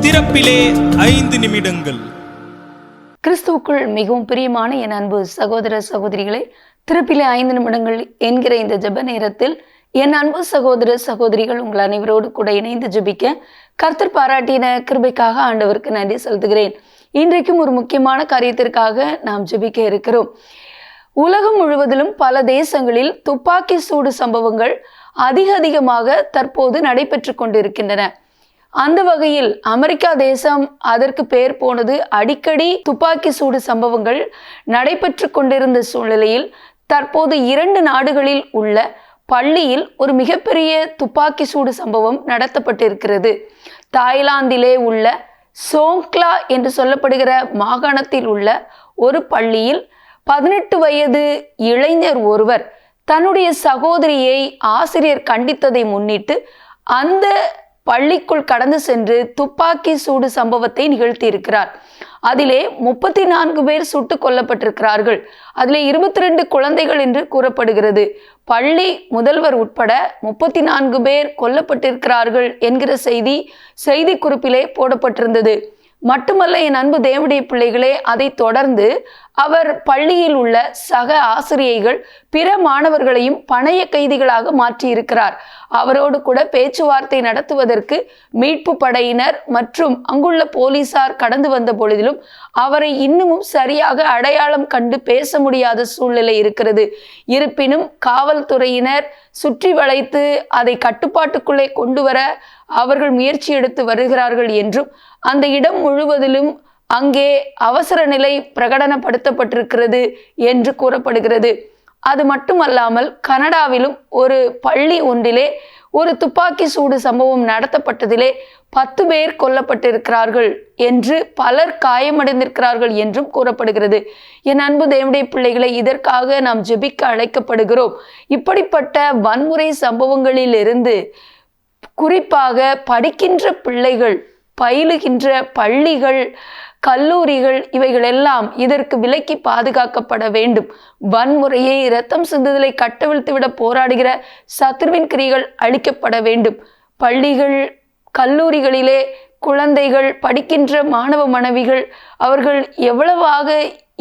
திறப்பிலே 5 நிமிடங்கள். கிறிஸ்துவுக்குள் மிகவும் பிரியமான என் அன்பு சகோதர சகோதரிகளே, திறப்பிலே 5 நிமிடங்கள் என்கிற இந்த ஜெப நேரத்தில் என் அன்பு சகோதர சகோதரிகள் உங்கள் அனைவரோடு கூட இணைந்து ஜெபிக்க கர்த்தர் பாராட்டின கிருபைக்காக ஆண்டவருக்கு நன்றி செலுத்துகிறேன். இன்றைக்கும் ஒரு முக்கியமான காரியத்திற்காக நாம் ஜெபிக்க இருக்கிறோம். உலகம் முழுவதிலும் பல தேசங்களில் துப்பாக்கி சூடு சம்பவங்கள் அதிகமாக தற்போது நடைபெற்று கொண்டிருக்கின்றன. அந்த வகையில் அமெரிக்கா தேசம் அதற்கு பெயர் போனது. அடிக்கடி துப்பாக்கி சூடு சம்பவங்கள் நடைபெற்று கொண்டிருந்த சூழ்நிலையில் தற்போது 2 நாடுகளில் உள்ள பள்ளியில் ஒரு மிகப்பெரிய துப்பாக்கி சூடு சம்பவம் நடத்தப்பட்டிருக்கிறது. தாய்லாந்திலே உள்ள சோங்க்லா என்று சொல்லப்படுகிற மாகாணத்தில் உள்ள ஒரு பள்ளியில் 18 வயது இளைஞர் ஒருவர் தன்னுடைய சகோதரியை ஆசிரியர் கண்டித்ததை முன்னிட்டு அந்த பள்ளிக்குள் கடந்து சென்று துப்பாக்கி சூடு சம்பவத்தை நிகழ்த்தி இருக்கிறார். அதிலே 34 பேர் சுட்டுக் கொல்லப்பட்டிருக்கிறார்கள். அதிலே 22 குழந்தைகள் என்று கூறப்படுகிறது. பள்ளி முதல்வர் உட்பட 34 பேர் கொல்லப்பட்டிருக்கிறார்கள் என்கிற செய்தி குறிப்பிலே போடப்பட்டிருந்தது. மட்டுமல்ல என் அன்பு தேவனுடைய பிள்ளைகளே, அதை தொடர்ந்து அவர் பள்ளியில் உள்ள சக ஆசிரியைகள் பிற மாணவர்களையும் பணைய கைதிகளாக மாற்றியிருக்கிறார். அவரோடு கூட பேச்சுவார்த்தை நடத்துவதற்கு மீட்பு படையினர் மற்றும் அங்குள்ள போலீசார் கடந்து வந்த பொழுதிலும் அவரை இன்னமும் சரியாக அடையாளம் கண்டு பேச முடியாத சூழ்நிலை இருக்கிறது. இருப்பினும் காவல்துறையினர் சுற்றி வளைத்து அதை கட்டுப்பாட்டுக்குள்ளே கொண்டு வர அவர்கள் முயற்சி எடுத்து வருகிறார்கள் என்றும் அந்த இடம் முழுவதிலும் அங்கே அவசர நிலை பிரகடனப்படுத்தப்பட்டிருக்கிறது என்று கூறப்படுகிறது. அது மட்டுமல்லாமல் கனடாவிலும் ஒரு பள்ளி ஒன்றிலே ஒரு துப்பாக்கி சூடு சம்பவம் நடத்தப்பட்டதிலே 10 பேர் கொல்லப்பட்டிருக்கிறார்கள் என்று பலர் காயமடைந்திருக்கிறார்கள் என்றும் கூறப்படுகிறது. என் அன்பு தேவனுடைய பிள்ளைகளை, இதற்காக நாம் ஜெபிக்க அழைக்கப்படுகிறோம். இப்படிப்பட்ட வன்முறை சம்பவங்களில் இருந்து குறிப்பாக படிக்கின்ற பிள்ளைகள், பயிலுகின்ற பள்ளிகள், கல்லூரிகள் இவைகளெல்லாம் இதற்கு விலக்கி பாதுகாக்கப்பட வேண்டும். வன்முறையை, இரத்தம் சிந்துதலை கட்டவிழ்த்துவிட போராடுகிற சத்துருவின் கிரிகள் அழிக்கப்பட வேண்டும். பள்ளிகள், கல்லூரிகளிலே குழந்தைகள், படிக்கின்ற மாணவ மாணவிகள் அவர்கள் எவ்வளவாக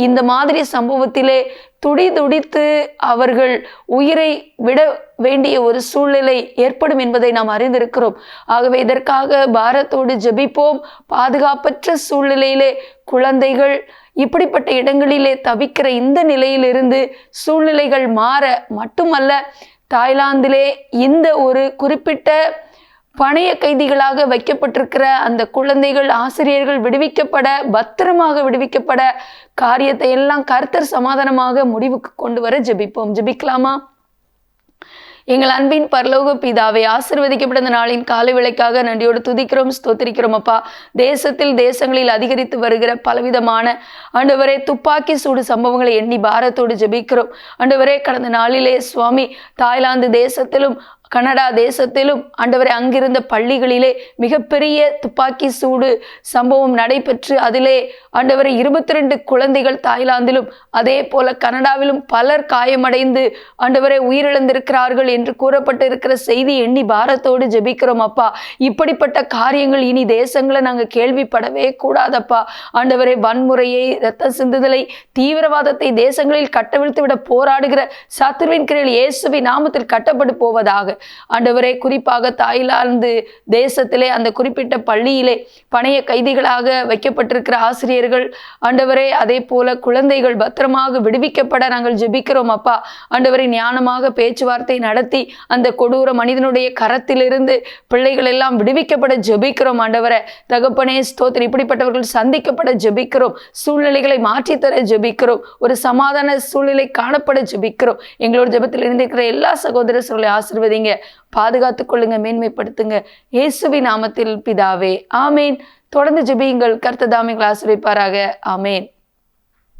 இந்த மாதிரி சம்பவத்திலே துடித்து அவர்கள் உயிரை விட வேண்டிய ஒரு சூழ்நிலை ஏற்படும் என்பதை நாம் அறிந்திருக்கிறோம். ஆகவே இதற்காக பாரத்தோடு ஜெபிப்போம். பாதுகாப்பற்ற சூழ்நிலையிலே குழந்தைகள் இப்படிப்பட்ட இடங்களிலே தவிக்கிற இந்த நிலையிலிருந்து சூழ்நிலைகள் மாற மட்டுமல்ல, தாய்லாந்திலே இந்த ஒரு குறிப்பிட்ட பணைய கைதிகளாக வைக்கப்பட்டிருக்கிற அந்த குழந்தைகள், ஆசிரியர்கள் விடுவிக்கப்பட, பத்திரமாக விடுவிக்கப்பட காரியத்தை எல்லாம் கர்த்தர் சமாதானமாக முடிவுக்கு கொண்டு வர ஜெபிப்போம். ஜெபிக்கலாமா? எங்கள் அன்பின் பரலோக பிதாவே, ஆசீர்வதிக்கப்பட்ட நாளின் காலை வேளைக்காக நன்றியோடு துதிக்கிறோம், ஸ்தோத்திரிக்கிறோம். அப்பா, தேசங்களில் அதிகரித்து வருகிற பலவிதமான ஆண்டவரே துப்பாக்கி சூடு சம்பவங்களை எண்ணி பாரத்தோடு ஜெபிக்கிறோம். ஆண்டவரே, கடந்த நாளிலே சுவாமி தாய்லாந்து தேசத்திலும் கனடா தேசத்திலும் ஆண்டவரே அங்கிருந்த பள்ளிகளிலே மிகப்பெரிய துப்பாக்கி சூடு சம்பவம் நடைபெற்று அதிலே ஆண்டவரே 22 குழந்தைகள் தாய்லாந்திலும் அதே போல கனடாவிலும் பலர் காயமடைந்து ஆண்டவரே உயிரிழந்திருக்கிறார்கள் என்று கூறப்பட்டிருக்கிற செய்தி எண்ணி பாரத்தோடு ஜெபிக்கிறோம். அப்பா, இப்படிப்பட்ட காரியங்கள் இனி தேசங்களை நாங்கள் கேள்விப்படவே கூடாதப்பா. ஆண்டவரே, வன்முறையை, இரத்த சிந்துதலை, தீவிரவாதத்தை தேசங்களில் கட்டவிழ்த்து விட போராடுகிற சத்துருவின் கிரியைகள் இயேசுவின் நாமத்தில் கட்டப்பட்டு போவதாக. ஆண்டவரே, குறிப்பாக தாய்லாந்து தேசத்திலே அந்த குறிப்பிட்ட பள்ளியிலே பணைய கைதிகளாக வைக்கப்பட்டிருக்கிற ஆசிரியர்கள் ஆண்டவரே, அதே போல குழந்தைகள் பத்திரமாக விடுவிக்கப்பட நாங்கள் ஜெபிக்கிறோம். அப்பா, ஆண்டவரை ஞானமாக பேச்சுவார்த்தை நடத்தி அந்த கொடூர மனிதனுடைய கரத்திலிருந்து பிள்ளைகள் எல்லாம் விடுவிக்கப்பட ஜெபிக்கிறோம். ஆண்டவரை தகப்பனே ஸ்தோத்திரம். இப்படிப்பட்டவர்கள் சந்திக்கப்பட ஜெபிக்கிறோம். சூழ்நிலைகளை மாற்றித்தர ஜெபிக்கிறோம். ஒரு சமாதான சூழ்நிலை காணப்பட ஜெபிக்கிறோம். எங்களோட ஜெபத்தில் இருந்திருக்கிற எல்லா சகோதரர்களை ஆசீர்வதிங்க, பாதுகாத்துக் கொள்ளுங்க, மேன்மைப்படுத்துங்க. இயேசுவின் நாமத்தில் பிதாவே, ஆமேன். தொடர்ந்து ஜெபியுங்கள். கர்த்தர் தாமே உங்களை ஆசீர்வதிப்பாராக. ஆமேன்.